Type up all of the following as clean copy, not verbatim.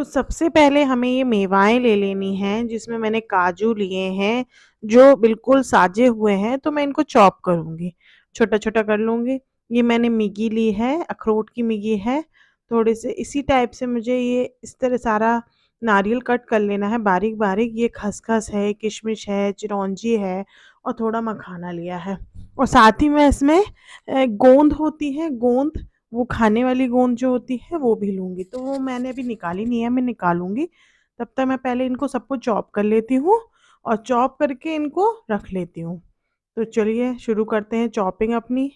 तो सबसे पहले हमें ये मेवाएँ ले लेनी हैं, जिसमें मैंने काजू लिए हैं, जो बिल्कुल साजे हुए हैं, तो मैं इनको चॉप करूँगी, छोटा-छोटा कर लूँगी। ये मैंने मिगी ली है, अखरोट की मिगी है, थोड़े से इसी टाइप से मुझे ये इस तरह सारा नारियल कट कर लेना है बारीक-बारीक। ये खसखस है, किशमिश है, चिरौंजी है और थोड़ा मखाना लिया है। और साथ ही में इसमें गोंद होती है, गोंद वो खाने वाली गोंद जो होती है वो भी लूँगी, तो वो मैंने अभी निकाली नहीं है, मैं निकालूँगी। तब तक मैं पहले इनको सबको चॉप कर लेती हूँ और चॉप करके इनको रख लेती हूँ। तो चलिए शुरू करते हैं चॉपिंग अपनी।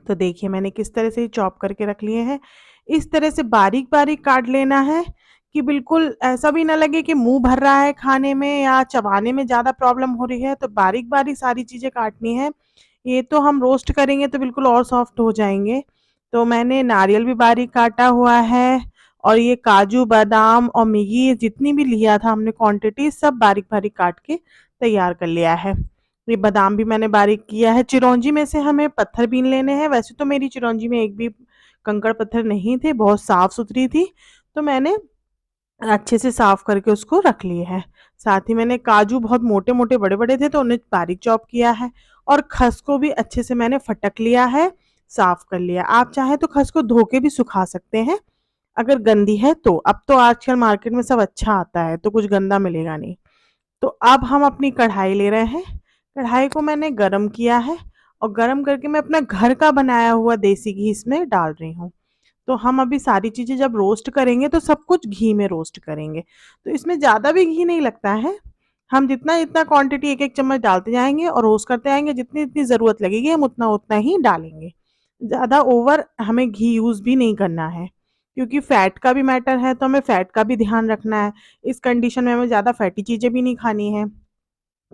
तो देखिए मैंने किस तरह से चॉप करके रख लिए हैं। इस तरह से बारीक-बारीक काट लेना है कि बिल्कुल ऐसा भी ना लगे कि मुँह भर रहा है खाने में या चबाने में ज़्यादा प्रॉब्लम हो रही है, तो बारीक-बारीक सारी चीज़ें काटनी है। ये तो हम रोस्ट करेंगे तो बिल्कुल और सॉफ्ट हो जाएँगे। तो मैंने नारियल भी बारीक काटा हुआ है और ये काजू, बादाम और मेगी जितनी भी लिया था हमने क्वांटिटी सब बारीक-बारीक काट के तैयार कर लिया है। ये बादाम भी मैंने बारीक किया है। चिरौंजी में से हमें पत्थर बीन लेने हैं। वैसे तो मेरी चिरौंजी में एक भी कंकड़ पत्थर नहीं थे, बहुत साफ-सुथरी थी। तो मैंने अच्छे से साफ करके उसको रख लिए है। साथ ही मैंने काजू बहुत मोटे-मोटे, बड़े-बड़े थे तो उन्हें बारीक चॉप किया है और खस को भी अच्छे से मैंने फटक लिया है, साफ कर लिया। आप चाहें तो खस को धो के भी सुखा सकते हैं, अगर गंदी है तो। अब तो आजकल मार्केट में सब अच्छा आता है, तो कुछ गंदा मिलेगा नहीं। तो अब हम अपनी कढ़ाई ले रहे हैं। कढ़ाई को मैंने गरम किया है और गरम करके मैं अपना घर का बनाया हुआ देसी घी इसमें डाल रही हूँ। तो हम अभी सारी चीज़ें जब रोस्ट करेंगे तो सब कुछ घी में रोस्ट करेंगे। तो इसमें ज़्यादा भी घी नहीं लगता है। हम जितना-जितना क्वांटिटी 1-1 चम्मच डालते जाएँगे और रोस्ट करते आएँगे, जितनी-जितनी ज़रूरत लगेगी हम उतना-उतना ही डालेंगे। ज़्यादा ओवर हमें घी यूज़ भी नहीं करना है, क्योंकि फैट का भी मैटर है तो हमें फैट का भी ध्यान रखना है। इस कंडीशन में हमें ज़्यादा फैटी चीज़ें भी नहीं खानी है।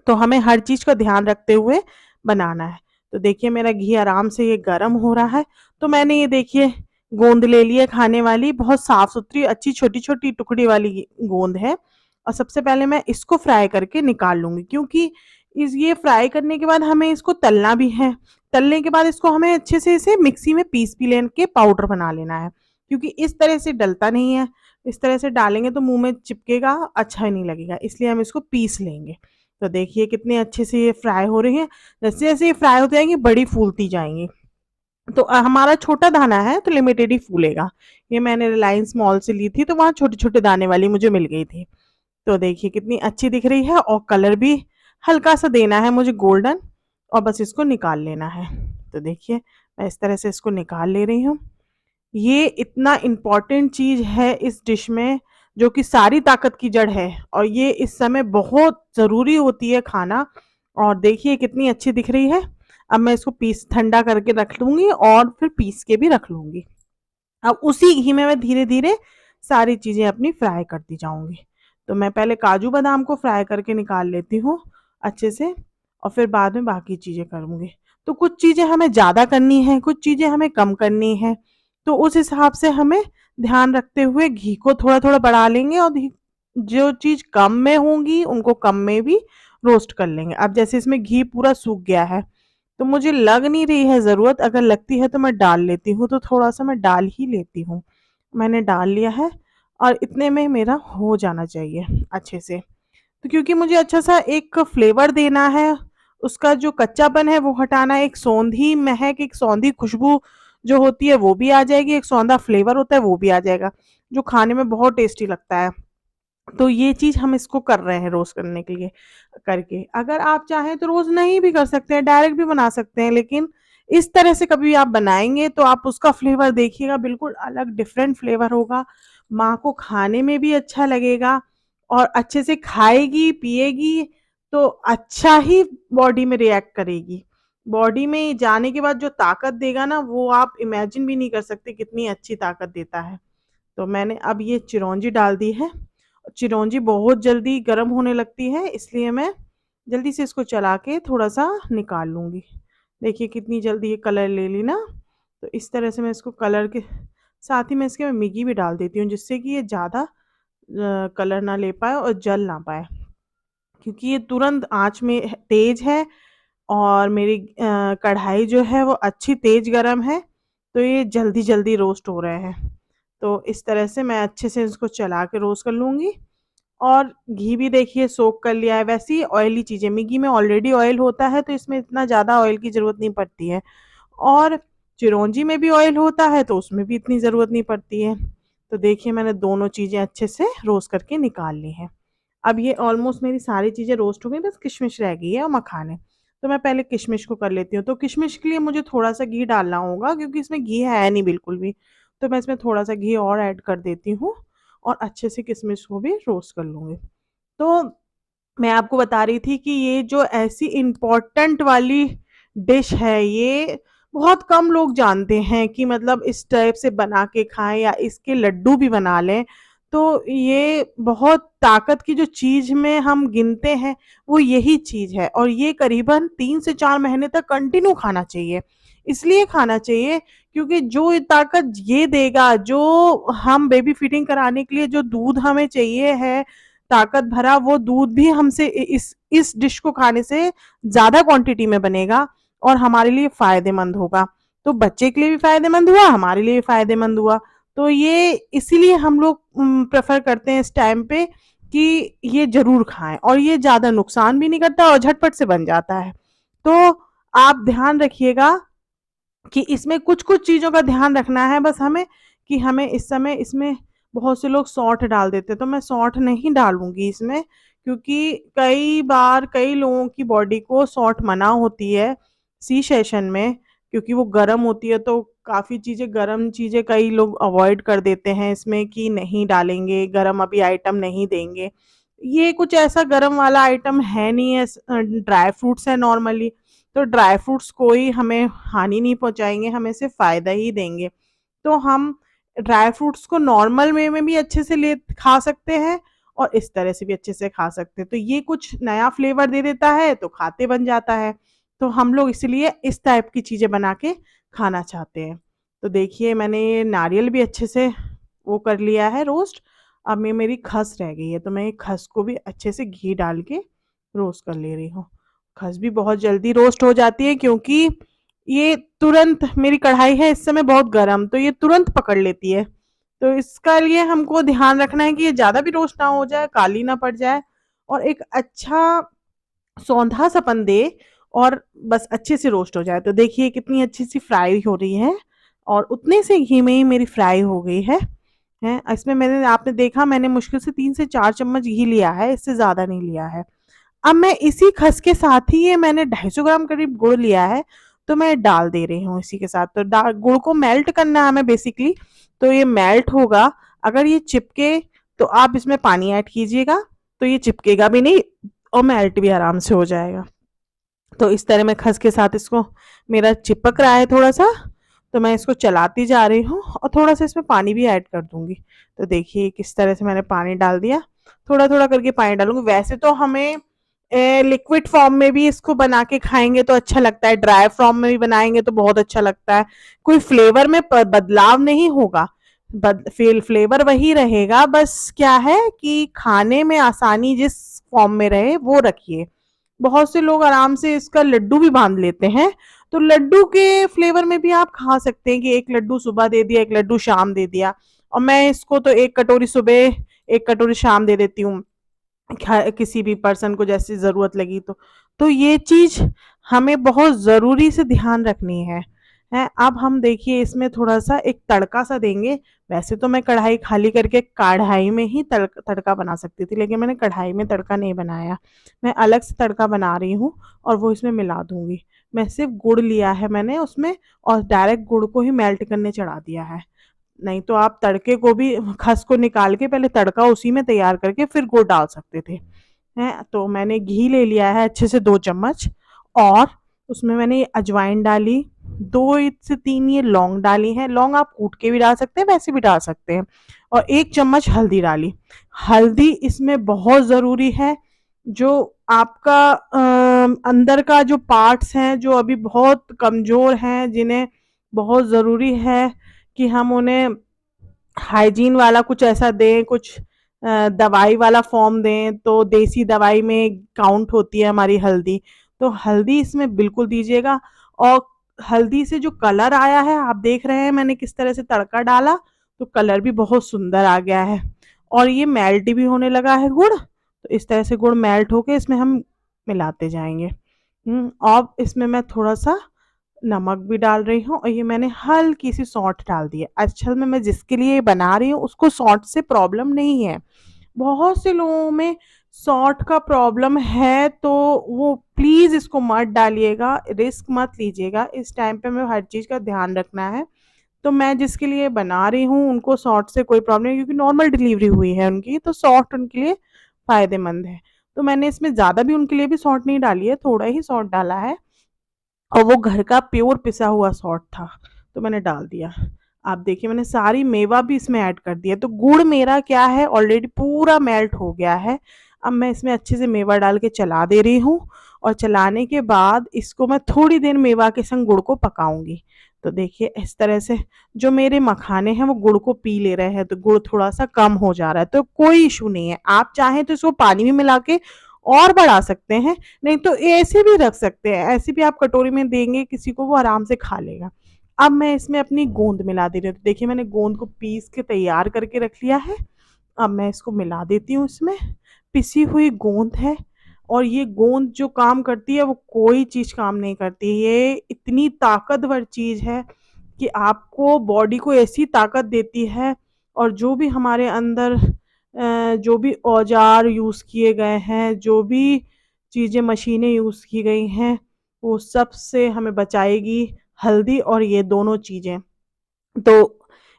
तो हमें हर चीज़ का ध्यान रखते हुए बनाना है। तो देखिए मेरा घी आराम से ये गरम हो रहा है, तो मैंने ये देखिए गोंद ले ली है खाने वाली, बहुत साफ-सुथरी अच्छी छोटी-छोटी टुकड़ी वाली गोंद है और सबसे पहले मैं इसको फ्राई करके निकाल लूँगी, क्योंकि इस ये फ्राई करने के बाद हमें इसको तलना भी है। तलने के बाद इसको हमें अच्छे से इसे मिक्सी में पीस भी लेन के पाउडर बना लेना है, क्योंकि इस तरह से डलता नहीं है। इस तरह से डालेंगे तो मुँह में चिपकेगा, अच्छा ही नहीं लगेगा, इसलिए हम इसको पीस लेंगे। तो देखिए कितने अच्छे से ये फ्राई हो रही हैं। जैसे-जैसे ये फ्राई होती जाएँगी बड़ी फूलती जाएँगी। तो हमारा छोटा दाना है तो लिमिटेड ही फूलेगा। ये मैंने रिलायंस मॉल से ली थी तो वहाँ छोटे-छोटे दाने वाली मुझे मिल गई थी। तो देखिए कितनी अच्छी दिख रही है और कलर भी हल्का-सा देना है मुझे गोल्डन और बस इसको निकाल लेना है। तो देखिए मैं इस तरह से इसको निकाल ले रही हूँ। ये इतना इम्पोर्टेंट चीज़ है इस डिश में, जो कि सारी ताकत की जड़ है और ये इस समय बहुत ज़रूरी होती है खाना। और देखिए कितनी अच्छी दिख रही है। अब मैं इसको पीस ठंडा करके रख लूँगी और फिर पीस के भी रख लूँगी। अब उसी घी में मैं धीरे-धीरे सारी चीज़ें अपनी फ्राई करती जाऊँगी। तो मैं पहले काजू बादाम को फ्राई करके निकाल लेती हूँ अच्छे से और फिर बाद में बाकी चीज़ें करूँगी। तो कुछ चीज़ें हमें ज़्यादा करनी हैं, कुछ चीज़ें हमें कम करनी हैं। तो उस हिसाब से हमें ध्यान रखते हुए घी को थोड़ा-थोड़ा बढ़ा लेंगे और धी जो चीज़ कम में होंगी उनको कम में भी रोस्ट कर लेंगे। अब जैसे इसमें घी पूरा सूख गया है, तो मुझे लग नहीं रही है ज़रूरत, अगर लगती है तो मैं डाल लेती हूँ, तो थोड़ा-सा मैं डाल ही लेती हूँ। मैंने डाल लिया है और इतने में मेरा हो जाना चाहिए अच्छे से। तो क्योंकि मुझे अच्छा-सा एक फ्लेवर देना है, उसका जो कच्चापन है वो हटाना है, एक सौंधी महक, एक सौंधी खुशबू जो होती है वो भी आ जाएगी, एक सौंधा फ्लेवर होता है वो भी आ जाएगा, जो खाने में बहुत टेस्टी लगता है। तो ये चीज़ हम इसको कर रहे हैं रोज़ करने के लिए करके। अगर आप चाहें तो रोज़ नहीं भी कर सकते हैं, डायरेक्ट भी बना सकते हैं, लेकिन इस तरह से कभी आप बनाएँगे तो आप उसका फ्लेवर देखिएगा, बिल्कुल अलग डिफरेंट फ्लेवर होगा। माँ को खाने में भी अच्छा लगेगा और अच्छे से खाएगी, पिएगी तो अच्छा ही बॉडी में रिएक्ट करेगी। बॉडी में जाने के बाद जो ताकत देगा ना, वो आप इमेजिन भी नहीं कर सकते कितनी अच्छी ताकत देता है। तो मैंने अब ये चिरौंजी डाल दी है। चिरौंजी बहुत जल्दी गर्म होने लगती है, इसलिए मैं जल्दी से इसको चला के थोड़ा-सा निकाल लूँगी। देखिए कितनी जल्दी ये कलर ले ली ना, तो इस तरह से मैं इसको कलर के साथ ही मैं इसके में मैगी भी डाल देती हूँ, जिससे कि ये ज़्यादा कलर ना ले पाए और जल ना पाए। क्योंकि ये तुरंत आँच में तेज़ है और मेरी कढ़ाई जो है वो अच्छी तेज़ गरम है, तो ये जल्दी-जल्दी रोस्ट हो रहे हैं। तो इस तरह से मैं अच्छे से इसको चला के रोस्ट कर लूँगी। और घी भी देखिए सोक कर लिया है। वैसे ही ऑयली चीज़ें, मैगी में ऑलरेडी ऑयल होता है तो इसमें इतना ज़्यादा ऑयल की ज़रूरत नहीं पड़ती है। और चिरौंजी में भी ऑयल होता है तो उसमें भी इतनी ज़रूरत नहीं पड़ती है। तो देखिए मैंने दोनों चीज़ें अच्छे से रोस्ट करके निकाल ली हैं। अब ये ऑलमोस्ट मेरी सारी चीज़ें रोस्ट हो गई, बस किशमिश रह गई है और मखाने। तो मैं पहले किशमिश को कर लेती हूँ। तो किशमिश के लिए मुझे थोड़ा-सा घी डालना होगा क्योंकि इसमें घी है नहीं बिल्कुल भी। तो मैं इसमें थोड़ा-सा घी और ऐड कर देती हूँ और अच्छे से किशमिश को भी रोस्ट कर लूँगी। तो मैं आपको बता रही थी कि ये जो ऐसी इम्पोर्टेंट वाली डिश है, ये बहुत कम लोग जानते हैं कि मतलब इस टाइप से बना के खाएँ या इसके लड्डू भी बना लें। तो ये बहुत ताकत की जो चीज़ में हम गिनते हैं, वो यही चीज़ है और ये करीबन 3 से 4 महीने तक कंटिन्यू खाना चाहिए। इसलिए खाना चाहिए क्योंकि जो ये ताकत ये देगा, जो हम बेबी फीडिंग कराने के लिए जो दूध हमें चाहिए है ताकत भरा, वो दूध भी हमसे इस डिश को खाने से ज़्यादा क्वांटिटी में बनेगा और हमारे लिए फ़ायदेमंद होगा। तो बच्चे के लिए भी फ़ायदेमंद हुआ, हमारे लिए भी फ़ायदेमंद हुआ। तो ये इसीलिए हम लोग प्रेफ़र करते हैं इस टाइम पे कि ये ज़रूर खाएँ और ये ज़्यादा नुकसान भी नहीं करता और झटपट से बन जाता है। तो आप ध्यान रखिएगा कि इसमें कुछ-कुछ चीज़ों का ध्यान रखना है बस हमें कि हमें इस समय इसमें बहुत से लोग सौंठ डाल देते हैं, तो मैं सौंठ नहीं डालूँगी इसमें क्योंकि कई बार कई लोगों की बॉडी को सौंठ मना होती है सी सेशन में क्योंकि वो गरम होती है तो काफ़ी चीज़ें गरम चीज़ें कई लोग अवॉइड कर देते हैं इसमें कि नहीं डालेंगे, गरम अभी आइटम नहीं देंगे। ये कुछ ऐसा गरम वाला आइटम है नहीं है ड्राई फ्रूट्स है नॉर्मली, तो ड्राई फ्रूट्स कोई हमें हानि नहीं पहुँचाएँगे, हमें सिर्फ़ फ़ायदा ही देंगे। तो हम ड्राई फ्रूट्स को नॉर्मल वे में भी अच्छे से ले खा सकते हैं और इस तरह से भी अच्छे से खा सकते हैं। तो ये कुछ नया फ्लेवर दे देता है तो खाते बन जाता है। तो हम लोग इसलिए इस टाइप की चीज़ें बना के खाना चाहते हैं। तो देखिए मैंने ये नारियल भी अच्छे से वो कर लिया है रोस्ट। अब ये मेरी खस रह गई है तो मैं ये खस को भी अच्छे से घी डाल के रोस्ट कर ले रही हूँ। खस भी बहुत जल्दी रोस्ट हो जाती है क्योंकि ये तुरंत मेरी कढ़ाई है इस समय बहुत गरम तो ये तुरंत पकड़ लेती है। तो इसका लिए हमको ध्यान रखना है कि ये ज़्यादा भी रोस्ट ना हो जाए, काली ना पड़ जाए और एक अच्छा सौंधा-सापन दे और बस अच्छे से रोस्ट हो जाए। तो देखिए कितनी अच्छी सी फ्राई हो रही है और उतने से घी में ही मेरी फ्राई हो गई है। हैं, इसमें मैंने आपने देखा मैंने मुश्किल से 3 से 4 चम्मच घी लिया है, इससे ज़्यादा नहीं लिया है। अब मैं इसी खस के साथ ही ये मैंने 250 ग्राम करीब गुड़ लिया है, तो मैं डाल दे रही हूँ इसी के साथ। तो गुड़ को मेल्ट करना है हमें बेसिकली, तो ये मेल्ट होगा। अगर ये चिपके तो आप इसमें पानी ऐड कीजिएगा, तो ये चिपकेगा भी नहीं और मेल्ट भी आराम से हो जाएगा। तो इस तरह मैं खस के साथ इसको मेरा चिपक रहा है थोड़ा-सा, तो मैं इसको चलाती जा रही हूँ और थोड़ा-सा इसमें पानी भी ऐड कर दूँगी। तो देखिए किस तरह से मैंने पानी डाल दिया, थोड़ा-थोड़ा करके पानी डालूँगी। वैसे तो हमें लिक्विड फॉर्म में भी इसको बना के खाएँगे तो अच्छा लगता है, ड्राई फॉर्म में भी बनाएँगे तो बहुत अच्छा लगता है। कोई फ्लेवर में बदलाव नहीं होगा, फ्लेवर वही रहेगा, बस क्या है कि खाने में आसानी जिस फॉर्म में रहे वो रखिए। बहुत से लोग आराम से इसका लड्डू भी बांध लेते हैं तो लड्डू के फ्लेवर में भी आप खा सकते हैं कि एक लड्डू सुबह दे दिया एक लड्डू शाम दे दिया और मैं इसको तो एक कटोरी सुबह एक कटोरी शाम दे देती हूँ किसी भी पर्सन को जैसी ज़रूरत लगी तो ये चीज़ हमें बहुत ज़रूरी से ध्यान रखनी है। अब हम देखिए इसमें थोड़ा-सा एक तड़का-सा देंगे। वैसे तो मैं कढ़ाई खाली करके कढ़ाई में ही तड़का बना सकती थी, लेकिन मैंने कढ़ाई में तड़का नहीं बनाया। मैं अलग से तड़का बना रही हूँ और वो इसमें मिला दूँगी। मैं सिर्फ़ गुड़ लिया है मैंने उसमें और डायरेक्ट गुड़ को ही मेल्ट करने चढ़ा दिया है। नहीं तो आप तड़के को भी खस को निकाल के पहले तड़का उसी में तैयार करके फिर गुड़ डाल सकते थे। हैं तो मैंने घी ले लिया है अच्छे से 2 चम्मच और उसमें मैंने अजवाइन डाली, 2 से 3 ये लौंग डाली हैं। लौंग आप कूट के भी डाल सकते हैं, वैसे भी डाल सकते हैं और 1 चम्मच हल्दी डाली। हल्दी इसमें बहुत ज़रूरी है, जो आपका अंदर का जो पार्ट्स हैं जो अभी बहुत कमज़ोर हैं, जिन्हें बहुत ज़रूरी है कि हम उन्हें हाइजीन वाला कुछ ऐसा दें, कुछ दवाई वाला फॉर्म दें, तो देसी दवाई में काउंट होती है हमारी हल्दी। तो हल्दी इसमें बिल्कुल दीजिएगा और हल्दी से जो कलर आया है, आप देख रहे हैं मैंने किस तरह से तड़का डाला, तो कलर भी बहुत सुंदर आ गया है और ये मेल्ट भी होने लगा है गुड़। तो इस तरह से गुड़ मेल्ट होके इसमें हम मिलाते जाएंगे। अब इसमें मैं थोड़ा सा नमक भी डाल रही हूँ और ये मैंने हल्की सी सौंठ डाल दी है। असल में मैं जिसके लिए ये बना रही हूँ उसको सौंठ से प्रॉब्लम नहीं है। बहुत से लोगों में सौंठ का प्रॉब्लम है, तो वो प्लीज़ इसको मत डालिएगा, रिस्क मत लीजिएगा। इस टाइम पे हमें हर चीज़ का ध्यान रखना है। तो मैं जिसके लिए बना रही हूँ उनको सौंठ से कोई प्रॉब्लम नहीं, क्योंकि नॉर्मल डिलीवरी हुई है उनकी, तो सौंठ उनके लिए फ़ायदेमंद है। तो मैंने इसमें ज़्यादा भी उनके लिए भी सौंठ नहीं डाली है, थोड़ा ही सौंठ डाला है और वो घर का प्योर पिसा हुआ सौंठ था, तो मैंने डाल दिया। आप देखिए मैंने सारी मेवा भी इसमें ऐड कर दिया, तो गुड़ मेरा क्या है ऑलरेडी पूरा मेल्ट हो गया है। अब मैं इसमें अच्छे से मेवा डाल के चला दे रही हूँ और चलाने के बाद इसको मैं थोड़ी देर मेवा के संग गुड़ को पकाऊंगी। तो देखिए इस तरह से जो मेरे मखाने हैं वो गुड़ को पी ले रहे हैं, तो गुड़ थोड़ा सा कम हो जा रहा है, तो कोई इशू नहीं है। आप चाहें तो इसको पानी में मिला के और बढ़ा सकते हैं, नहीं तो ऐसे भी रख सकते हैं, ऐसे भी आप कटोरी में देंगे किसी को वो आराम से खा लेगा। अब मैं इसमें अपनी गोंद मिला दे रही हूँ। तो देखिए मैंने गोंद को पीस के तैयार करके रख लिया है। अब मैं इसको मिला देती हूँ इसमें। पिसी हुई गोंद है और ये गोंद जो काम करती है वो कोई चीज़ काम नहीं करती। ये इतनी ताकतवर चीज़ है कि आपको बॉडी को ऐसी ताकत देती है। और जो भी हमारे अंदर जो भी औजार यूज़ किए गए हैं, जो भी चीज़ें मशीनें यूज़ की गई हैं, वो सब से हमें बचाएगी हल्दी और ये दोनों चीज़ें। तो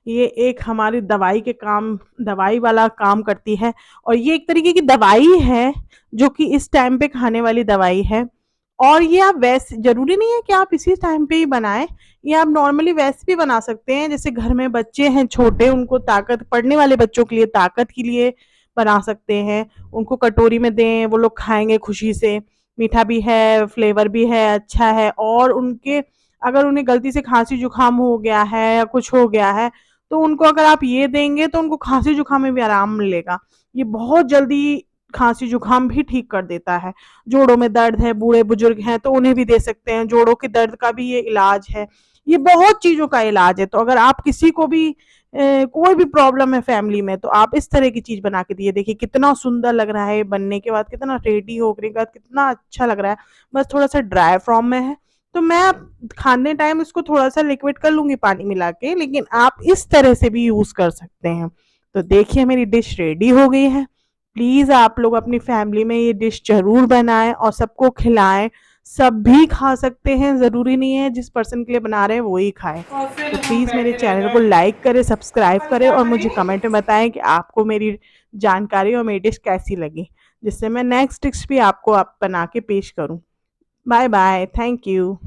ये एक हमारी दवाई वाला काम करती है और ये एक तरीके की दवाई है जो कि इस टाइम पे खाने वाली दवाई है। और ये आप वैसे ज़रूरी नहीं है कि आप इसी टाइम पे ही बनाएँ, ये आप नॉर्मली वैसे भी बना सकते हैं। जैसे घर में बच्चे हैं छोटे, उनको ताकत पढ़ने वाले बच्चों के लिए ताकत के लिए बना सकते हैं। उनको कटोरी में दें, वो लोग खाएँगे खुशी से, मीठा भी है, फ्लेवर भी है, अच्छा है। और उनके अगर उन्हें गलती से खाँसी-जुकाम हो गया है या कुछ हो गया है, तो उनको अगर आप ये देंगे तो उनको खाँसी-जुकाम में भी आराम मिलेगा। ये बहुत जल्दी खाँसी-जुकाम भी ठीक कर देता है। जोड़ों में दर्द है, बूढ़े-बुजुर्ग हैं तो उन्हें भी दे सकते हैं, जोड़ों के दर्द का भी ये इलाज है। ये बहुत चीज़ों का इलाज है, तो अगर आप किसी को भी कोई भी प्रॉब्लम है फैमिली में, तो आप इस तरह की चीज़ बना के दिए देखिए कितना सुंदर लग रहा है, बनने के बाद कितना रेडी होने के बाद कितना अच्छा लग रहा है। बस थोड़ा-सा ड्राई फॉर्म में है, तो मैं अब खाने टाइम इसको थोड़ा-सा लिक्विड कर लूँगी पानी मिला के, लेकिन आप इस तरह से भी यूज़ कर सकते हैं। तो देखिए मेरी डिश रेडी हो गई है। प्लीज़ आप लोग अपनी फैमिली में ये डिश ज़रूर बनाएँ और सबको खिलाएँ। सब भी खा सकते हैं, ज़रूरी नहीं है जिस पर्सन के लिए बना रहे हैं वो ही खाए। और फिर तो हम प्लीज़ मेरे बैठे रह चैनल को गए। लाइक करें, सब्सक्राइब कल करें क्या और मुझे करेंगे? कमेंट में बताएँ कि आपको मेरी जानकारी और मेरी डिश कैसी लगी, जिससे मैं नेक्स्ट डिश भी आपको बना के पेश करूँ। Bye bye, thank you.